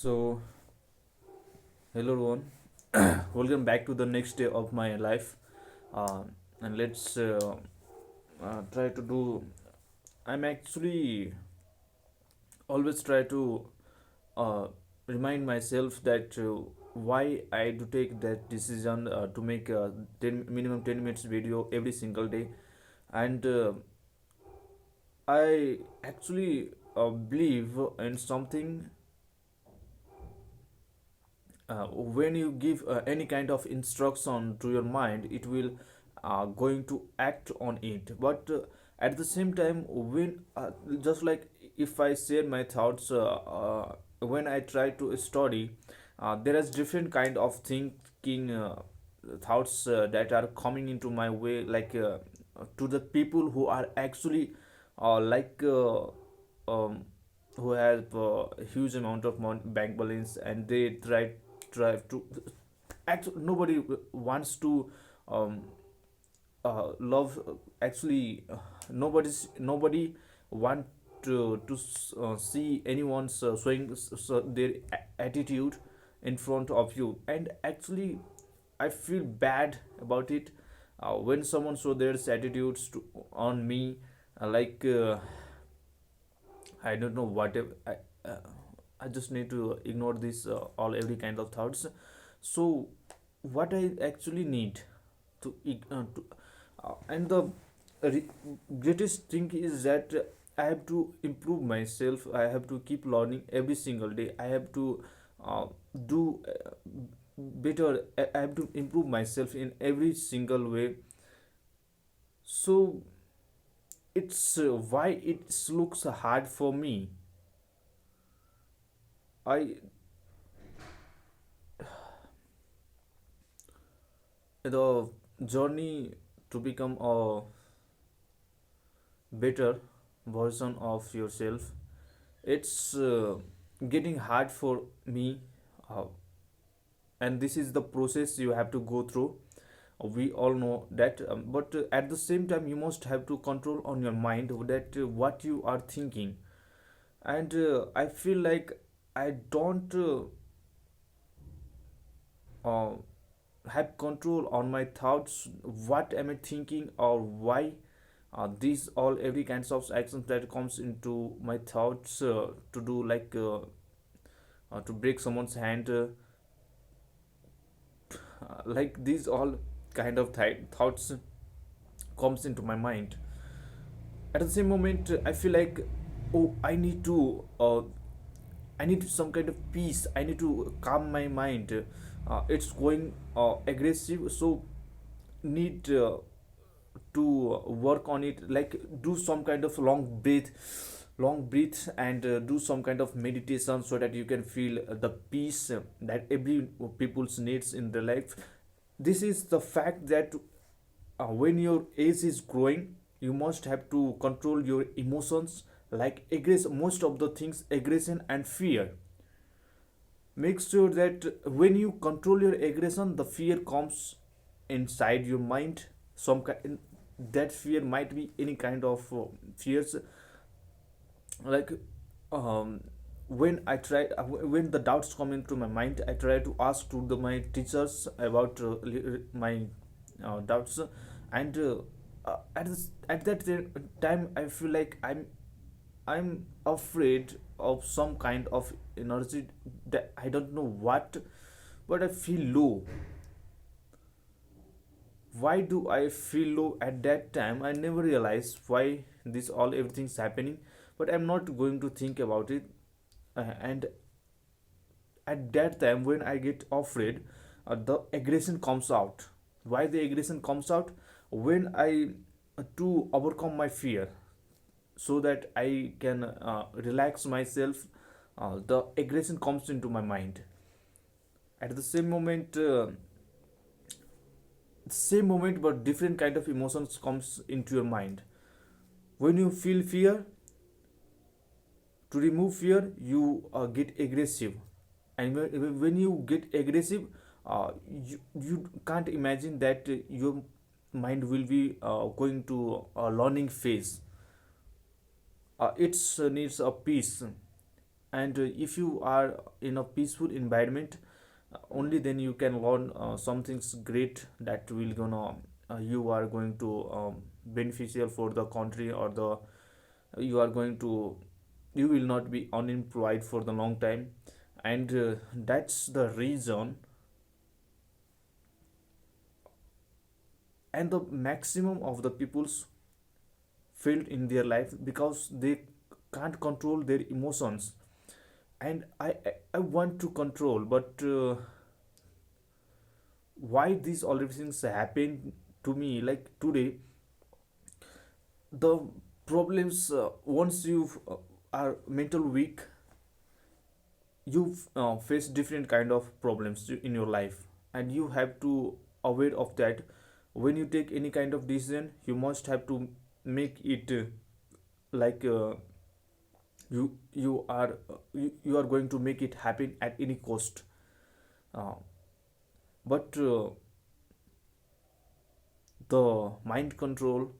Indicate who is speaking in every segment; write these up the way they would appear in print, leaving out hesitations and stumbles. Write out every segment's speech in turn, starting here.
Speaker 1: So, hello everyone, welcome back to the next day of my life. Uh, and let's try to do. I'm actually always try to uh, remind myself that why I do take that decision to make a 10 minutes video every single day, and I actually believe in something. When you give any kind of instruction to your mind, it will going to act on it. But at the same time, when just like if I share my thoughts, when I try to study, there is different kind of thinking thoughts that are coming into my way, like to the people who are actually like um, who have a huge amount of bank balance, and they try to actually nobody wants to um, love actually nobody want to see anyone's showing their attitude in front of you. And actually I feel bad about it when someone show their attitudes on me, like I don't know whatever. I just need to ignore this all every kind of thoughts. So what I actually need to and the re- greatest thing is that I have to improve myself. I have to keep learning every single day. I have to do better. I have to improve myself in every single way. So it's why it looks hard for me. I The journey to become a better version of yourself, it's getting hard for me, uh, and this is the process you have to go through. We all know that, but at the same time you must have to control on your mind that what you are thinking. And I feel like I don't uh, have control on my thoughts, what am I thinking, or why these all every kinds of actions that comes into my thoughts to do, like to break someone's hand, like these all kind of thoughts comes into my mind. At the same moment I feel like, oh, I need some kind of peace. I need to calm my mind. It's going aggressive, so need to work on it. Like do some kind of long breath, and do some kind of meditation so that you can feel the peace that every people's needs in their life. This is the fact that when your age is growing, you must have to control your emotions, like most of the things, aggression and fear. Make sure that when you control your aggression, the fear comes inside your mind. Some kind That fear might be any kind of fears, like um, when the doubts come into my mind, I try to ask to my teachers about my doubts. And at that time I feel like I'm afraid of some kind of energy that I don't know what, but I feel low. Why do I feel low at that time? I never realized why this all everything's happening, but I'm not going to think about it. And at that time when I get afraid, the aggression comes out. Why the aggression comes out? When I to overcome my fear, so that I can relax myself, the aggression comes into my mind. At the same moment, but different kind of emotions comes into your mind. When you feel fear, to remove fear, you get aggressive. And when you get aggressive, you can't imagine that your mind will be going to a learning phase. It needs a peace. And if you are in a peaceful environment, only then you can learn some things great that will gonna you are going to beneficial for the country, or the you are going to you will not be unemployed for the long time. And that's the reason. And the maximum of the people's failed in their life because they can't control their emotions. And I want to control, but why these all things happen to me like today, the problems, once you are mental weak, you face different kind of problems in your life, and you have to aware of that. When you take any kind of decision, you must have to make it like you are going to make it happen at any cost. But the mind control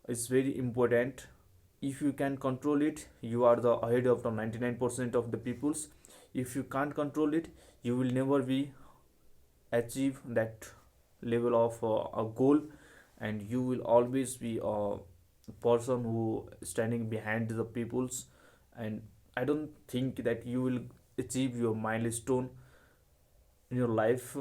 Speaker 1: is very important. If you can control it, you are the ahead of the 99% of the peoples. If you can't control it, you will never be achieve that level of a goal. And you will always be a person who standing behind the peoples. And I don't think that you will achieve your milestone in your life.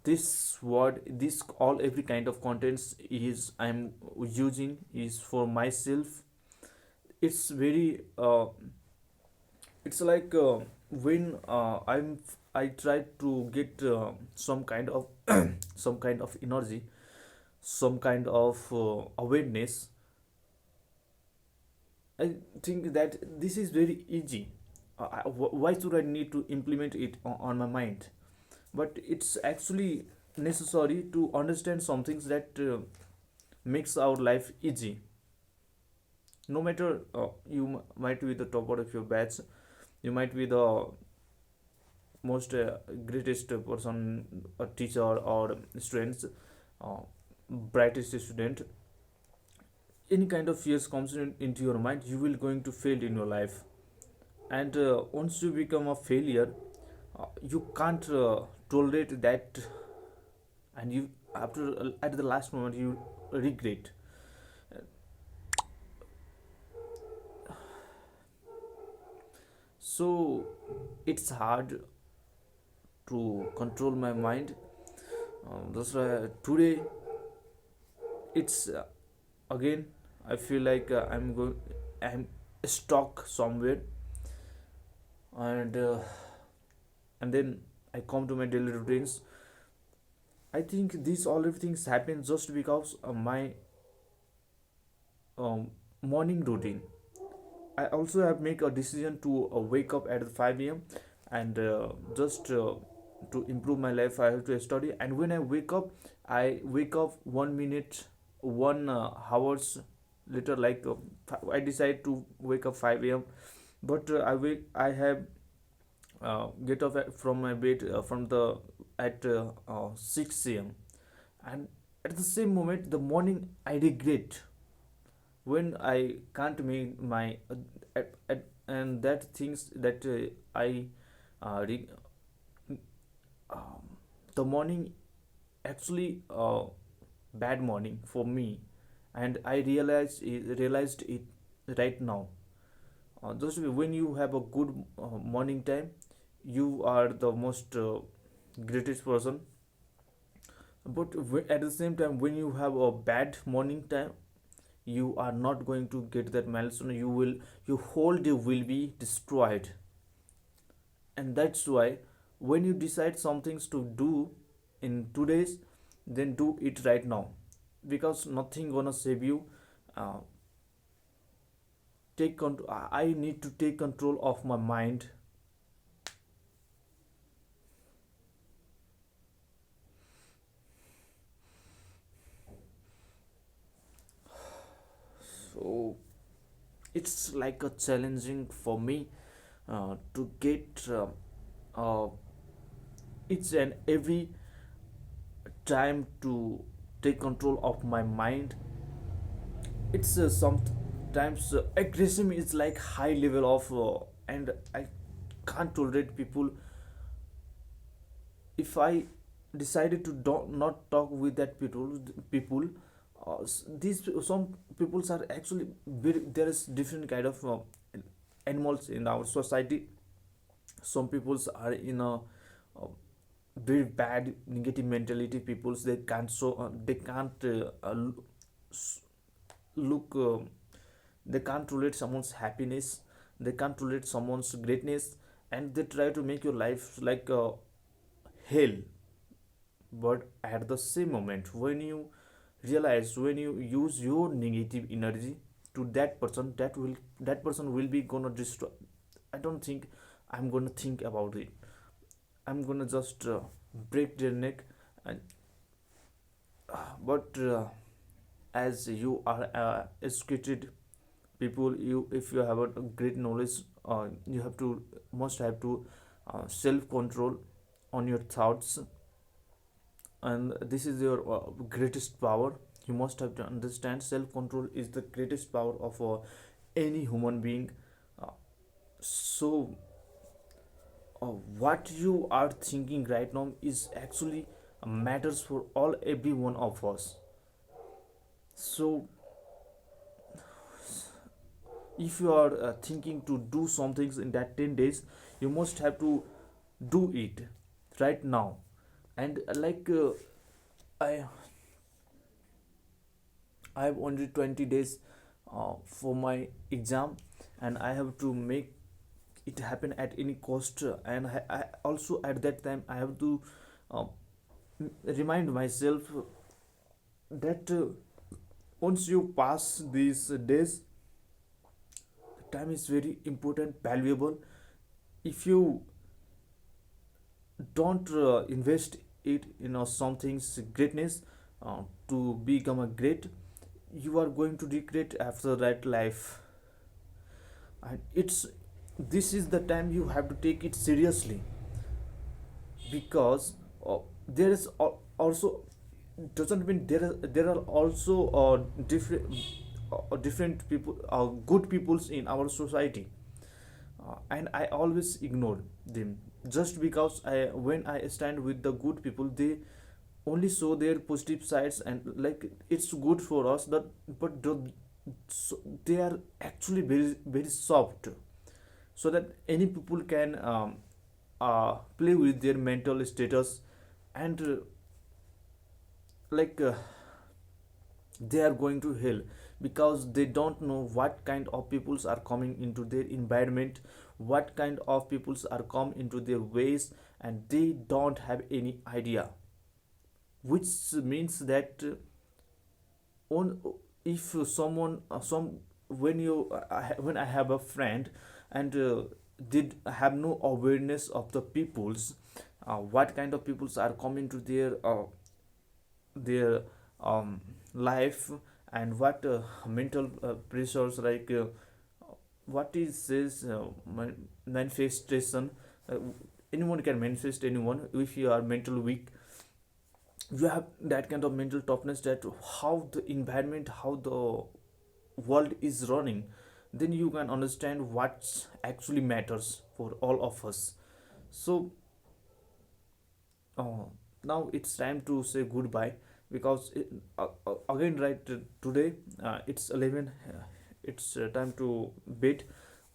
Speaker 1: This word, this all every kind of contents is I'm using is for myself. It's very it's like when I try to get some kind of some kind of energy, some kind of awareness. I think that this is very easy. Why should I need to implement it on my mind? But it's actually necessary to understand some things that makes our life easy. No matter you might be the topper of your batch, you might be the most greatest person, a teacher or students, uh, brightest student. Any kind of fears comes into your mind, you will going to fail in your life. And once you become a failure, you can't tolerate that. And you after at the last moment you regret. So it's hard to control my mind. That's why today it's again I feel like I'm stuck somewhere. And uh, and then I come to my daily routines. I think these all things happen just because my morning routine. I also have make a decision to wake up at 5 a.m. and just to improve my life I have to study. And when I wake up 1 minute, 1 hours later, like I decide to wake up 5 a.m. But I have get up from my bed from the at 6 a.m. And at the same moment the morning I regret when I can't make my and that things that I re- the morning actually bad morning for me. And I realized it right now. Just when you have a good morning time, you are the most greatest person. But at the same time, when you have a bad morning time, you are not going to get that milestone. Your whole day will be destroyed. And that's why when you decide some things to do in 2 days, then do it right now, because nothing gonna save you. uh, take control. I need to take control of my mind. So it's like a challenging for me to get uh, each and every time to take control of my mind. It's some. times aggression is like high level of and I can't tolerate people. If I decided to not talk with that people these some peoples are actually very, there is different kind of animals in our society. Some peoples are in a very bad negative mentality peoples. They can't they can't s- look they can't relate someone's happiness, they can't relate someone's greatness, and they try to make your life like hell. But at the same moment, when you realize, when you use your negative energy to that person, that person will be gonna destroy. I don't think I'm gonna think about it. I'm gonna just break their neck. And but as you are educated people, you, if you have a great knowledge, you have to, must have to self control on your thoughts, and this is your greatest power. You must have to understand self control is the greatest power of any human being. uh, so what you are thinking right now is actually matters for all every one of us. So if you are thinking to do some things in that 10 days, you must have to do it right now. And i I have only 20 days for my exam, and I have to make it happen at any cost. And I also at that time I have to uh, remind myself that once you pass these days, time is very important, valuable. If you don't invest it in some things greatness to become a great, you are going to regret after that life. And it's, this is the time you have to take it seriously, because there is also, doesn't mean there are also different people, good peoples in our society, and I always ignore them. Just because I, when I stand with the good people, they only show their positive sides, and like it's good for us that, but so they are actually very very soft, so that any people can play with their mental status. And like they are going to hell, because they don't know what kind of peoples are coming into their environment, what kind of peoples are come into their ways, and they don't have any idea. Which means that on, if someone some, when you when I have a friend, and did have no awareness of the peoples, what kind of peoples are coming to their life, and what mental pressures, like what is this manifestation. uh, Anyone can manifest anyone. If you are mentally weak, you have that kind of mental toughness, that how the environment, how the world is running, then you can understand what actually matters for all of us. So uh, now it's time to say goodbye, because again, right, today it's 11, it's time to bed.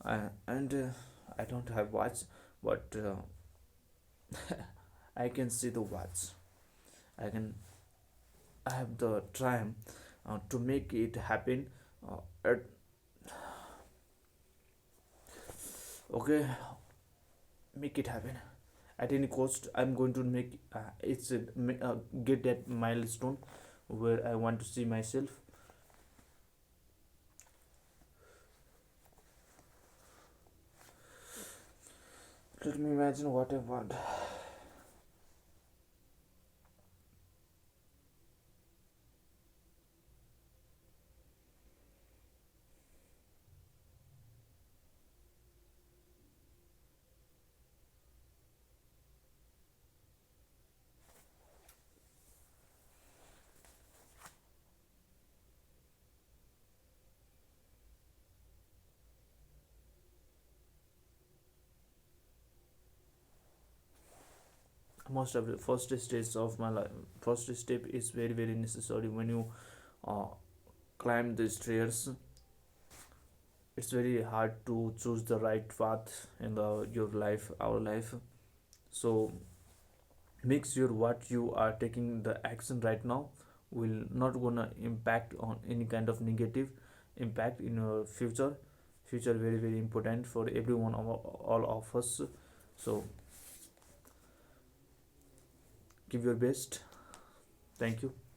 Speaker 1: And I don't have watch, but I can see the watch. I can, I have the time to make it happen. At, okay, make it happen at any cost. I'm going to make get that milestone where I want to see myself. Let me imagine what I want. most of the first stage of my life, first step is very very necessary. When you uh, climb the stairs, it's very hard to choose the right path in the your life, our life. So make sure what you are taking the action right now will not gonna impact on any kind of negative impact in your future. Future very very important for everyone, all of us. So give your best. Thank you.